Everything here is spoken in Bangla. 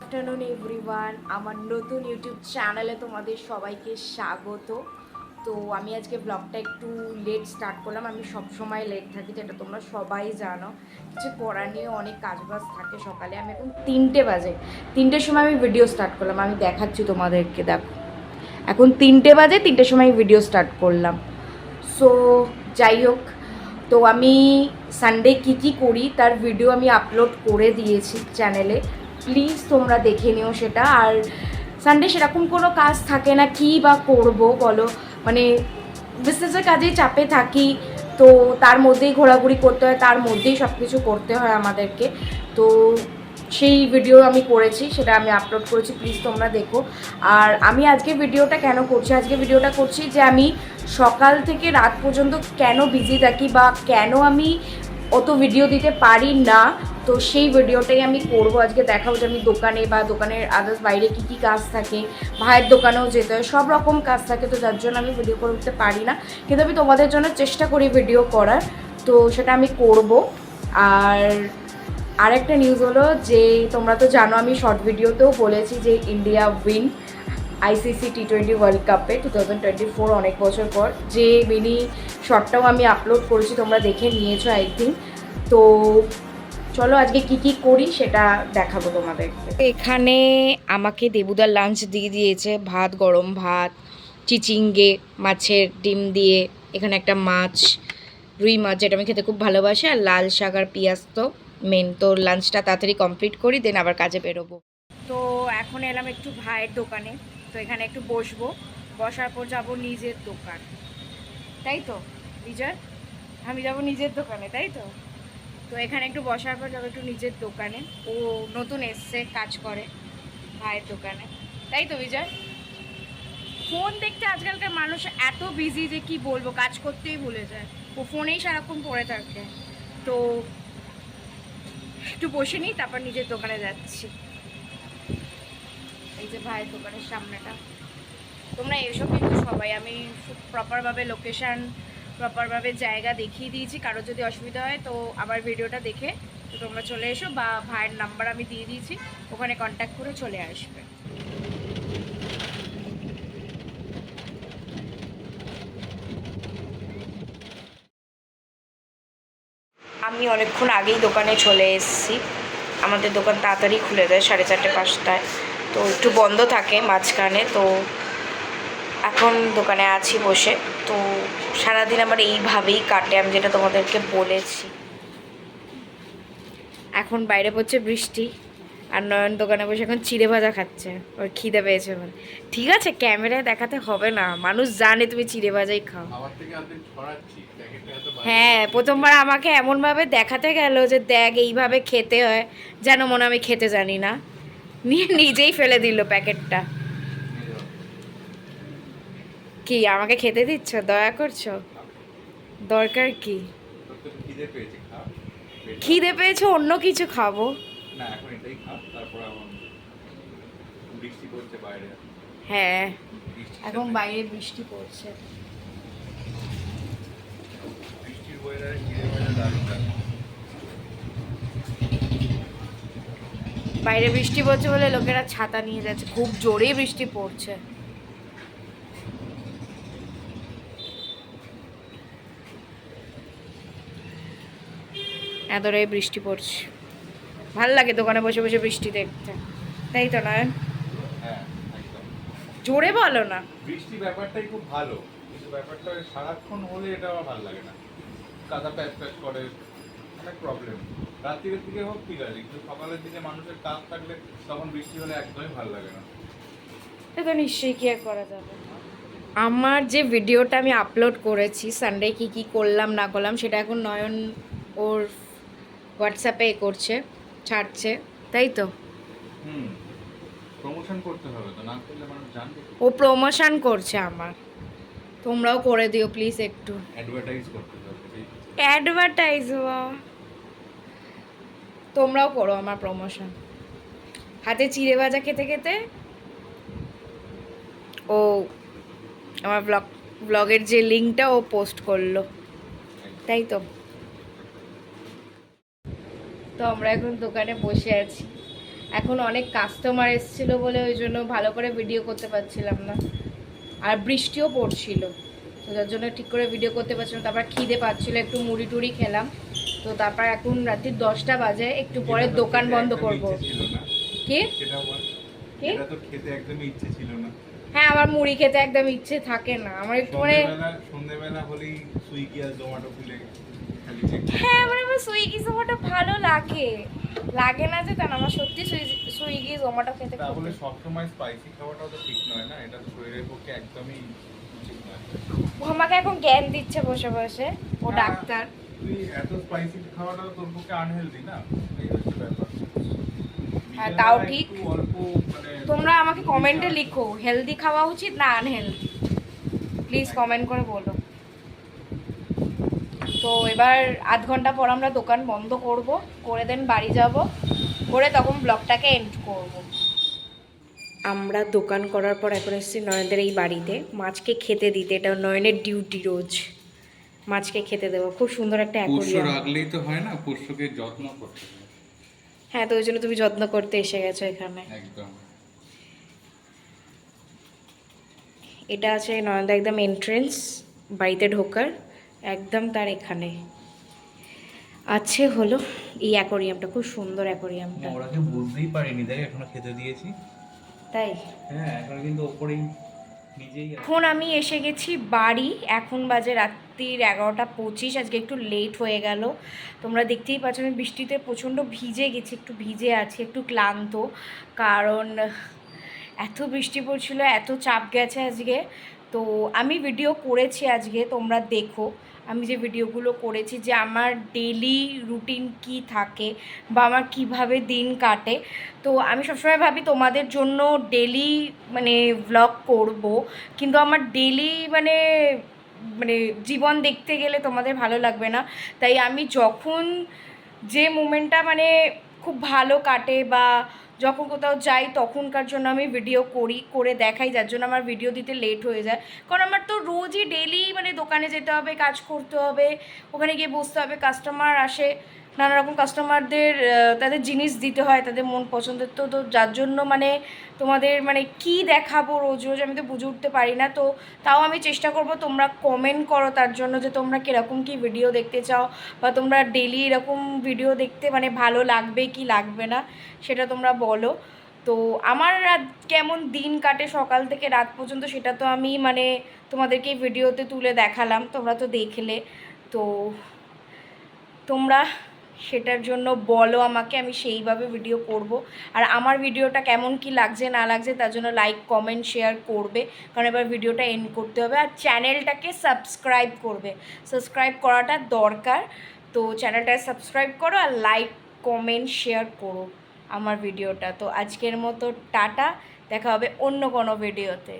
আফটারনুন এভরিওয়ান, আমার নতুন ইউটিউব চ্যানেলে তোমাদের সবাইকে স্বাগত। তো আমি আজকে ব্লগটা একটু লেট স্টার্ট করলাম। আমি সবসময় লেট থাকি, যেটা তোমরা সবাই জানো। কিছু করার নিয়ে অনেক কাজবাজ থাকে সকালে। আমি এখন 3টে বাজে, 3টের সময় আমি ভিডিও স্টার্ট করলাম। আমি দেখাচ্ছি তোমাদেরকে, দেখো এখন 3টে বাজে, 3টের সময় ভিডিও স্টার্ট করলাম। সো যাই হোক, তো আমি সানডে কী করি তার ভিডিও আমি আপলোড করে দিয়েছি চ্যানেলে, প্লিজ তোমরা দেখে নিও সেটা। আর সানডে সেরকম কোনো কাজ থাকে না, কী বা করবো বলো, মানে বিজনেসের কাজেই চাপে থাকি, তো তার মধ্যেই ঘোরাঘুরি করতে হয়, তার মধ্যেই সব কিছু করতে হয় আমাদেরকে। তো সেই ভিডিও আমি করেছি, সেটা আমি আপলোড করেছি, প্লিজ তোমরা দেখো। আর আমি আজকে ভিডিওটা কেন করছি, আজকে ভিডিওটা করছি যে আমি সকাল থেকে রাত পর্যন্ত কেন বিজি থাকি বা কেন আমি অত ভিডিও দিতে পারি না, তো সেই ভিডিওটাই আমি করব আজকে। দেখাবো যে আমি দোকানে বা দোকানের আদার্স বাইরে কী কী কাজ থাকে, ভাইয়ের দোকানেও যেতে হয়, সব রকম কাজ থাকে, তো যার জন্য আমি ভিডিও করে উঠতে পারি না। কিন্তু আমি তোমাদের জন্য চেষ্টা করি ভিডিও করার, তো সেটা আমি করব। আর একটা নিউজ হলো যে তোমরা তো জানো, আমি শর্ট ভিডিওতেও বলেছি যে India win ICC T20 world কাপে 2024, অনেক বছর পর। যে মিনি শর্টটাও আমি আপলোড করেছি, তোমরা দেখে নিয়েছো আই থিঙ্ক। তো চলো আজকে কি করি সেটা দেখাবো তোমাদেরকে। এখানে আমাকে দেবুদার লাঞ্চ দিয়ে দিয়েছে, ভাত, গরম ভাত, চিচিঙ্গে মাছের ডিম দিয়ে, এখানে একটা মাছ, রুই মাছ, যেটা আমি খেতে খুব ভালোবাসি, আর লাল শাক আর পেঁয়াজ তো মেন। তো লাঞ্চটা তাড়াতাড়ি কমপ্লিট করি, দেন আবার কাজে বেরোবো। তো এখন এলাম একটু ভাইয়ের দোকানে, তো এখানে একটু বসবো, বসার পর যাব নিজের দোকান, তাই তো বিজয়? আমি যাব নিজের দোকানে, তাই তো? তো এখানে একটু বসার পর যাবো একটু নিজের দোকানে। ও নতুন এসছে, কাজ করে ভাইয়ের দোকানে, তাই তো বিজয়? ফোন দেখতে আজকালকার মানুষ এত বিজি যে কি বলবো, কাজ করতেই ভুলে যায়, ও ফোনেই সারাক্ষণ পড়ে থাকে। তো একটু বসে নিই, তারপর নিজের দোকানে যাচ্ছি। এই যে ভাইয়ের দোকানের সামনেটা, তোমরা এসো কিন্তু সবাই। আমি খুব প্রপারভাবে লোকেশান, প্রপারভাবে জায়গা দেখিয়ে দিয়েছি। কারো যদি অসুবিধা হয় তো আবার ভিডিওটা দেখে তো তোমরা চলে এসো, বা ভাইয়ের নাম্বার আমি দিয়ে দিয়েছি, ওখানে কন্ট্যাক্ট করে চলে আসবে। আমি অনেকক্ষণ আগেই দোকানে চলে এসেছি। আমাদের দোকান তাড়াতাড়ি খুলে দেয়, 4:30 5টায়, তো একটু বন্ধ থাকে মাঝখানে। তো এখন দোকানে আছি বসে। তো সারাদিন আমার এইভাবেই কাটে, আমি যেটা তোমাদেরকে বলেছি। এখন বাইরে পড়ছে বৃষ্টি, আর নয়ন দোকানে বসে এখন চিড়ে ভাজা খাচ্ছে, ওর খিদে পেয়েছে বলে। ঠিক আছে, ক্যামেরায় দেখাতে হবে না, মানুষ জানে তুমি চিড়ে ভাজাই খাও। হ্যাঁ, প্রথমবার আমাকে এমনভাবে দেখাতে গেল যে দেখ এইভাবে খেতে হয়, যেন মনে আমি খেতে জানি না, নিয়ে নিজেই ফেলে দিল প্যাকেটটা। কি আমাকে খেতে দিচ্ছ, দয়া করছো? দরকার কি? খিদে পেয়েছে, অন্য কিছু খাবো। হ্যাঁ, এখন বাইরে বৃষ্টি পড়ছে। বাইরে বৃষ্টি পড়ছে বলে লোকেরা ছাতা নিয়ে যাচ্ছে, খুব জোরেই বৃষ্টি পড়ছে। এতটাই বৃষ্টি পড়ছে, ভাল লাগে দোকানে বসে বসে বৃষ্টি দেখতে, তাই তো নয়? জোরে বলো না। বৃষ্টি ব্যাপারটাই খুব ভালো, কিন্তু ব্যাপারটা সারাক্ষণ হলে এটা আমার ভালো লাগে না। কাদা প্যাচ প্যাচ করে, অনেক প্রবলেম। রাত্রির দিকে হোক ঠিক আছে, কিন্তু সকালের দিকে মানুষের কাজ থাকলে তখন বৃষ্টি হলে একদমই ভালো লাগে না। এটা নিশ্চয়ই কি আর করা যাবে। আমার যে ভিডিওটা আমি আপলোড করেছি সানডে কি করলাম না করলাম, সেটা এখন নয়ন ওর হোয়াটসঅ্যাপে করছে, ছাড়ছে, তাই তো? প্রমোশন করতে হবে তো, না করলে মানুষ জানবে। ও প্রমোশন করছে আমার, তোমরাও করে দিও প্লিজ একটু। অ্যাডভার্টাইজ করতে হবে। অ্যাডভার্টাইজ, তোমরাও করো আমার প্রমোশন। হাতে চিড়ে ভাজা খেতে খেতে ও আমার ব্লগের যে লিঙ্কটা ও পোস্ট করলো, তাই তো? তো আমরা এখন দোকানে বসে আছি, এখন অনেক কাস্টমার এসেছিল বলে ওই জন্য ভালো করে ভিডিও করতে পারছিলাম না, আর বৃষ্টিও পড়ছিল, তো যার জন্য ঠিক করে ভিডিও করতে পারছিলাম। তারপর খিদে পাচ্ছিল, একটু মুড়ি টুড়ি খেলাম। তো তারপর এখন রাত্রি 10টা বাজে, একটু পরে এটা তো দোকান খেতে বন্ধ একদমই করব। ইচ্ছে ছিল না। কি সেটা বল। কি? এটা তো খেতে একদমই ইচ্ছে ছিল না। হ্যাঁ, আমার মুড়ি খেতে একদম ইচ্ছে থাকে না, আমার একটু মানে সন্ধ্যেবেলা হলেই সুইগি আর জোম্যাটো খুলে খালি check হ্যাঁ করতে মানে আমার সুইগি জোম্যাটো ভালো লাগে, লাগে না যে তা না, আমার সত্যি সুইগি জোম্যাটো খেতে তা খুব বলে সবসময় স্পাইসি খাওয়াটাও তো ঠিক নয় না, এটা তো শরীরের পক্ষে একদমই উচিত নয়। ও আমাকে এখন জ্ঞান দিচ্ছে বসে বসে, ও না, ডাক্তার। তুই এত স্পাইসি খাওয়াটাও তোর পক্ষে আনহেলদি না, এই হচ্ছে ব্যাপার। হ্যাঁ তাও বিকেলবেলা ঠিক। একটু অল্প মানে তোমরা আমাকে কমেন্টে লিখো হেলদি খাওয়া উচিত না আনহেলদি, প্লিজ কমেন্ট করে বলো। তো এবার আধ ঘন্টা পর আমরা দোকান বন্ধ করব, করে দেন বাড়ি যাব, করে তখন ব্লগটাকে এন্ড করব। আমরা দোকান করার পর এখন এসেছি নয়নদের এই বাড়িতে মাছকে খেতে দিতে, এটা নয়নের ডিউটি রোজ মাছকে খেতে দেবো। খুব সুন্দর একটা পোষ্য অ্যাকোরিয়াম। রাখলেই তো হয় না, পোষ্যকে যত্ন করতে হবে। হ্যাঁ, তো ওই জন্য তুমি যত্ন করতে এসে গেছো এখানে। একদম। এটা আছে নয়নদা একদম এন্ট্রেন্স বাড়িতে ঢোকার, একদম তার এখানে আছে হলো এই অ্যাকোরিয়ামটা, খুব সুন্দর অ্যাকোরিয়ামটা। ওরা কেউ বুঝতেই পারেনি, দেখ এখনো খেতে দিয়েছি। তাই হ্যাঁ, এখন কিন্তু ওপরেই নিজেই আছে। এখন আমি এসে গেছি বাড়ি, এখন বাজে রাত্রির 11:25, আজকে একটু লেট হয়ে গেল। তোমরা দেখতেই পাচ্ছ আমি বৃষ্টিতে প্রচণ্ড ভিজে গেছি, একটু ভিজে আছি, একটু ক্লান্ত, কারণ এত বৃষ্টি পড়ছিল, এত চাপ গেছে আজকে। তো আমি ভিডিও করেছি আজকে, তোমরা দেখো আমি যে ভিডিওগুলো করেছি যে আমার ডেলি রুটিন কি থাকে বা আমার কিভাবে দিন কাটে। তো আমি সবসময় ভাবি তোমাদের জন্য ডেলি মানে ভ্লগ করব, কিন্তু আমার ডেলি মানে মানে জীবন দেখতে গেলে তোমাদের ভালো লাগবে না। তাই আমি যখন যে মোমেন্টটা মানে খুব ভালো কাটে বা যখন কোথাও যাই তখনকার জন্য আমি ভিডিও করি, করে দেখাই, যার জন্য আমার ভিডিও দিতে লেট হয়ে যায়। কারণ আমার তো রোজই ডেলি মানে দোকানে যেতে হবে, কাজ করতে হবে, ওখানে গিয়ে বসতে হবে, কাস্টমার আসে, নানা রকম কাস্টমারদের তাদের জিনিস দিতে হয়, তাদের মন পছন্দের। তো তো যার জন্য মানে তোমাদের মানে কি দেখাবো রোজ রোজ আমি তো বুঝে উঠতে পারি না। তো তাও আমি চেষ্টা করব তোমরা কমেন্ট করো তার জন্য যে তোমরা কীরকম কী ভিডিও দেখতে চাও, বা তোমরা ডেলি এরকম ভিডিও দেখতে মানে ভালো লাগবে কি লাগবে না সেটা তোমরা বলো। তো আমার রাত কেমন দিন কাটে সকাল থেকে রাত পর্যন্ত সেটা তো আমি মানে তোমাদেরকে এই ভিডিওতে তুলে দেখালাম, তোমরা তো দেখলে। তো তোমরা সেটার জন্য বলো আমাকে, আমি সেইভাবে ভিডিও করব। আর আমার ভিডিওটা কেমন কি লাগছে না লাগছে তার জন্য লাইক কমেন্ট শেয়ার করবে, কারণ এবার ভিডিওটা এন্ড করতে হবে। আর চ্যানেলটাকে সাবস্ক্রাইব করবে, সাবস্ক্রাইব করাটা দরকার। তো চ্যানেলটাকে সাবস্ক্রাইব করো আর লাইক কমেন্ট শেয়ার করো আমার ভিডিওটা। তো আজকের মতো টাটা, দেখা হবে অন্য কোনো ভিডিওতে।